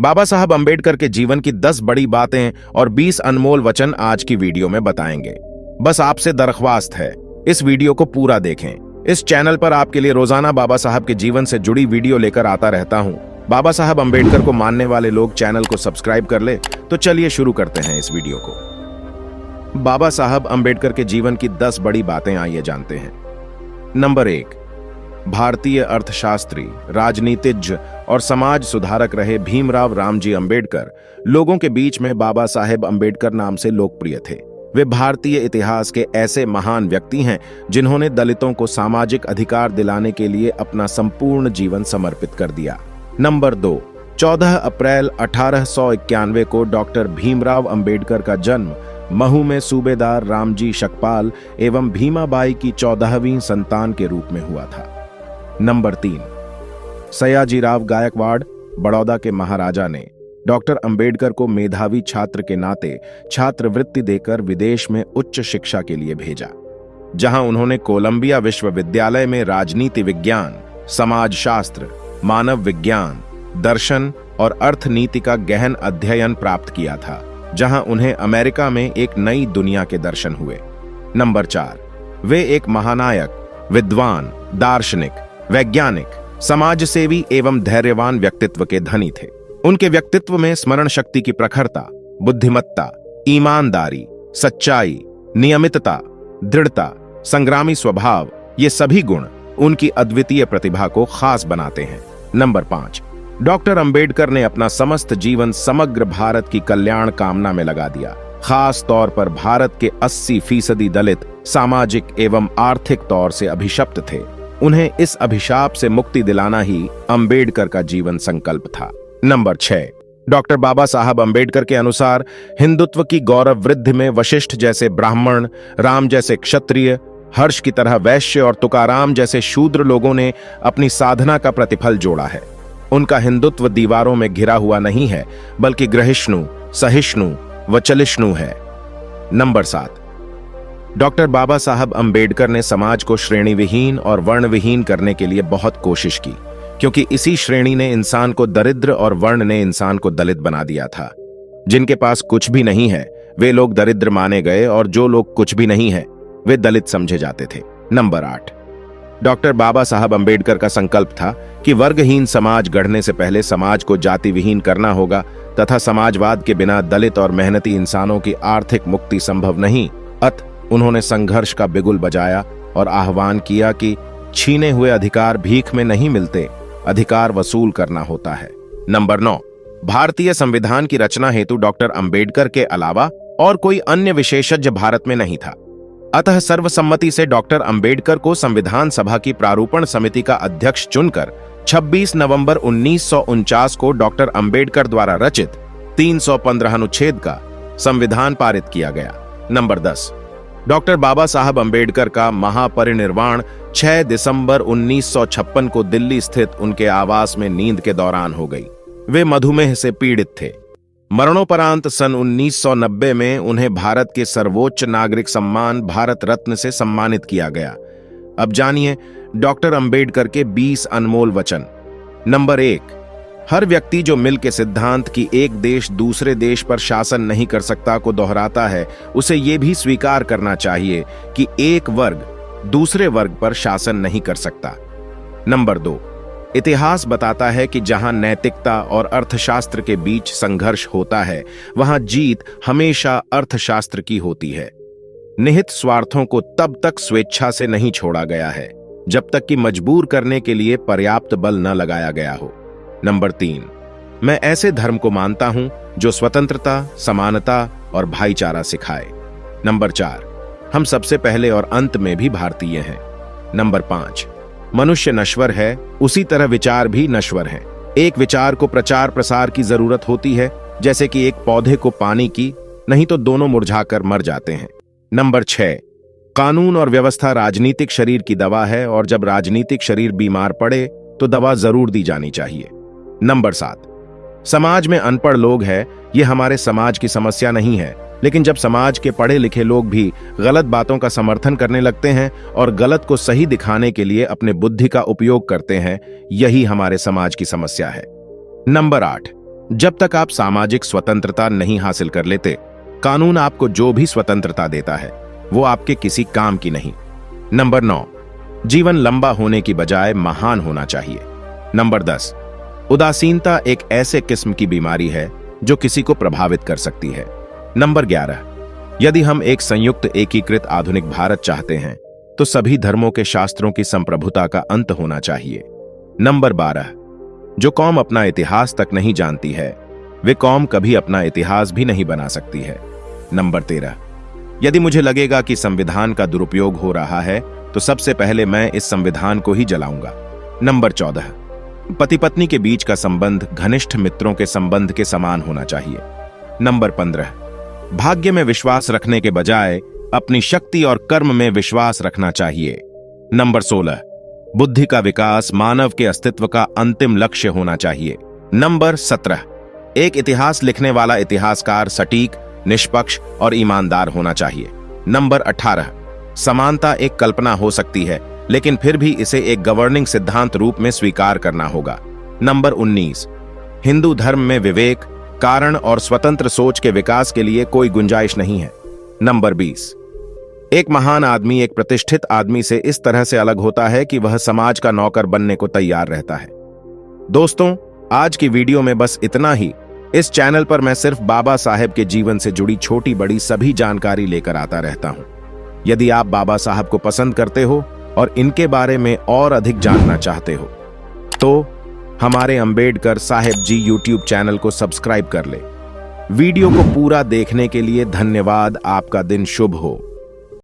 बाबा साहब अंबेडकर के जीवन की 10 बड़ी बातें और 20 अनमोल वचन आज की वीडियो में बताएंगे। बस आपसे दरख्वास्त है, इस वीडियो को पूरा देखें। इस चैनल पर आपके लिए रोजाना बाबा साहब के जीवन से जुड़ी वीडियो लेकर आता रहता हूं। बाबा साहब अंबेडकर को मानने वाले लोग चैनल को सब्सक्राइब कर ले। तो चलिए शुरू करते हैं इस वीडियो को। बाबा साहब अंबेडकर के जीवन की 10 बड़ी बातें आइए जानते हैं। नंबर 1, भारतीय अर्थशास्त्री, राजनीतिज्ञ और समाज सुधारक रहे भीमराव रामजी अंबेडकर लोगों के बीच में बाबा साहेब अंबेडकर नाम से लोकप्रिय थे। वे भारतीय इतिहास के ऐसे महान व्यक्ति हैं जिन्होंने दलितों को सामाजिक अधिकार दिलाने के लिए अपना संपूर्ण जीवन समर्पित कर दिया। नंबर 2, 14 अप्रैल 1891 को डॉक्टर भीमराव अंबेडकर का जन्म महू में सूबेदार रामजी शकपाल एवं भीमाबाई की 14वीं संतान के रूप में हुआ था। नंबर 3, सयाजीराव गायकवाड़, बड़ौदा के महाराजा ने डॉक्टर अंबेडकर को मेधावी छात्र के नाते छात्रवृत्ति देकर विदेश में उच्च शिक्षा के लिए भेजा, जहां उन्होंने कोलंबिया विश्वविद्यालय में राजनीति विज्ञान, समाजशास्त्र, मानव विज्ञान, दर्शन और अर्थनीति का गहन अध्ययन प्राप्त किया था, जहां उन्हें अमेरिका में एक नई दुनिया के दर्शन हुए। नंबर 4, वे एक महानायक, विद्वान, दार्शनिक, वैज्ञानिक, समाजसेवी एवं धैर्यवान व्यक्तित्व के धनी थे। उनके व्यक्तित्व में स्मरण शक्ति की प्रखरता, बुद्धिमत्ता, ईमानदारी, सच्चाई, नियमितता, दृढ़ता, संग्रामी स्वभाव, ये सभी गुण उनकी अद्वितीय प्रतिभा को खास बनाते हैं। नंबर 5, डॉक्टर अंबेडकर ने अपना समस्त जीवन समग्र भारत की कल्याण कामना में लगा दिया। खास तौर पर भारत के 80% दलित सामाजिक एवं आर्थिक तौर से अभिशप्त थे। उन्हें इस अभिशाप से मुक्ति दिलाना ही अंबेडकर का जीवन संकल्प था। नंबर 6, डॉक्टर बाबा साहब अंबेडकर के अनुसार हिंदुत्व की गौरव वृद्धि में वशिष्ठ जैसे ब्राह्मण, राम जैसे क्षत्रिय, हर्ष की तरह वैश्य और तुकाराम जैसे शूद्र लोगों ने अपनी साधना का प्रतिफल जोड़ा है। उनका हिंदुत्व दीवारों में घिरा हुआ नहीं है, बल्कि ग्रहिष्णु, सहिष्णु व चलिष्णु है। नंबर 7, डॉक्टर बाबा साहब अंबेडकर ने समाज को श्रेणी विहीन और वर्ण विहीन करने के लिए बहुत कोशिश की, क्योंकि इसी श्रेणी ने इंसान को दरिद्र और वर्ण ने इंसान को दलित बना दिया था। जिनके पास कुछ भी नहीं है वे लोग दरिद्र माने गए और जो लोग कुछ भी नहीं है वे दलित समझे जाते थे। नंबर 8, डॉक्टर बाबा साहब अंबेडकर का संकल्प था कि वर्गहीन समाज गढ़ने से पहले समाज को जाति विहीन करना होगा तथा समाजवाद के बिना दलित और मेहनती इंसानों की आर्थिक मुक्ति संभव नहीं। अतः उन्होंने संघर्ष का बिगुल बजाया और आह्वान किया कि छीने हुए अधिकार भीख में नहीं मिलते, अधिकार वसूल करना होता है। नंबर 9, भारतीय संविधान की रचना हेतु डॉक्टर अंबेडकर के अलावा और कोई अन्य विशेषज्ञ भारत में नहीं था। अतः सर्वसम्मति से डॉक्टर अंबेडकर को संविधान सभा की प्रारूपण समिति का अध्यक्ष चुनकर 26 नवंबर 1949 को डॉक्टर अंबेडकर द्वारा रचित 315 अनुच्छेद का संविधान पारित किया गया। नंबर 10, डॉक्टर बाबा साहब अंबेडकर का महापरिनिर्वाण 6 दिसंबर 1956 को दिल्ली स्थित उनके आवास में नींद के दौरान हो गई। वे मधुमेह से पीड़ित थे। मरणोपरांत सन 1990 में उन्हें भारत के सर्वोच्च नागरिक सम्मान भारत रत्न से सम्मानित किया गया। अब जानिए डॉक्टर अंबेडकर के 20 अनमोल वचन। नंबर 1, हर व्यक्ति जो मिल के सिद्धांत कि एक देश दूसरे देश पर शासन नहीं कर सकता को दोहराता है, उसे यह भी स्वीकार करना चाहिए कि एक वर्ग दूसरे वर्ग पर शासन नहीं कर सकता। नंबर 2, इतिहास बताता है कि जहां नैतिकता और अर्थशास्त्र के बीच संघर्ष होता है, वहां जीत हमेशा अर्थशास्त्र की होती है। निहित स्वार्थों को तब तक स्वेच्छा से नहीं छोड़ा गया है जब तक कि मजबूर करने के लिए पर्याप्त बल न लगाया गया हो। नंबर 3, मैं ऐसे धर्म को मानता हूं जो स्वतंत्रता, समानता और भाईचारा सिखाए। नंबर 4, हम सबसे पहले और अंत में भी भारतीय हैं। नंबर 5, मनुष्य नश्वर है, उसी तरह विचार भी नश्वर हैं। एक विचार को प्रचार प्रसार की जरूरत होती है, जैसे कि एक पौधे को पानी की, नहीं तो दोनों मुरझाकर मर जाते हैं। नंबर 6, कानून और व्यवस्था राजनीतिक शरीर की दवा है और जब राजनीतिक शरीर बीमार पड़े तो दवा जरूर दी जानी चाहिए। नंबर 7, समाज में अनपढ़ लोग हैं, ये हमारे समाज की समस्या नहीं है, लेकिन जब समाज के पढ़े लिखे लोग भी गलत बातों का समर्थन करने लगते हैं और गलत को सही दिखाने के लिए अपने बुद्धि का उपयोग करते हैं, यही हमारे समाज की समस्या है। नंबर 8, जब तक आप सामाजिक स्वतंत्रता नहीं हासिल कर लेते, कानून आपको जो भी स्वतंत्रता देता है वो आपके किसी काम की नहीं। नंबर 9, जीवन लंबा होने की बजाय महान होना चाहिए। नंबर 10, उदासीनता एक ऐसे किस्म की बीमारी है जो किसी को प्रभावित कर सकती है। नंबर 11, यदि हम एक संयुक्त एकीकृत आधुनिक भारत चाहते हैं तो सभी धर्मों के शास्त्रों की संप्रभुता का अंत होना चाहिए। नंबर 12, जो कौम अपना इतिहास तक नहीं जानती है वे कौम कभी अपना इतिहास भी नहीं बना सकती है। नंबर 13, यदि मुझे लगेगा कि संविधान का दुरुपयोग हो रहा है तो सबसे पहले मैं इस संविधान को ही जलाऊंगा। नंबर 14, पति पत्नी के बीच का संबंध घनिष्ठ मित्रों के संबंध के समान होना चाहिए। नंबर 15, भाग्य में विश्वास रखने के बजाय अपनी शक्ति और कर्म में विश्वास रखना चाहिए। नंबर 16, बुद्धि का विकास मानव के अस्तित्व का अंतिम लक्ष्य होना चाहिए। नंबर 17, एक इतिहास लिखने वाला इतिहासकार सटीक, निष्पक्ष और ईमानदार होना चाहिए। नंबर 18, समानता एक कल्पना हो सकती है लेकिन फिर भी इसे एक गवर्निंग सिद्धांत रूप में स्वीकार करना होगा। नंबर 19, हिंदू धर्म में विवेक, कारण और स्वतंत्र सोच के विकास के लिए कोई गुंजाइश नहीं है। नंबर 20, एक महान आदमी एक प्रतिष्ठित आदमी से इस तरह से अलग होता है कि वह समाज का नौकर बनने को तैयार रहता है। दोस्तों, आज की वीडियो में बस इतना ही। इस चैनल पर मैं सिर्फ बाबा साहेब के जीवन से जुड़ी छोटी बड़ी सभी जानकारी लेकर आता रहता हूं। यदि आप बाबा साहब को पसंद करते हो और इनके बारे में और अधिक जानना चाहते हो तो हमारे अंबेडकर साहेब जी यूट्यूब चैनल को सब्सक्राइब कर ले। वीडियो को पूरा देखने के लिए धन्यवाद। आपका दिन शुभ हो।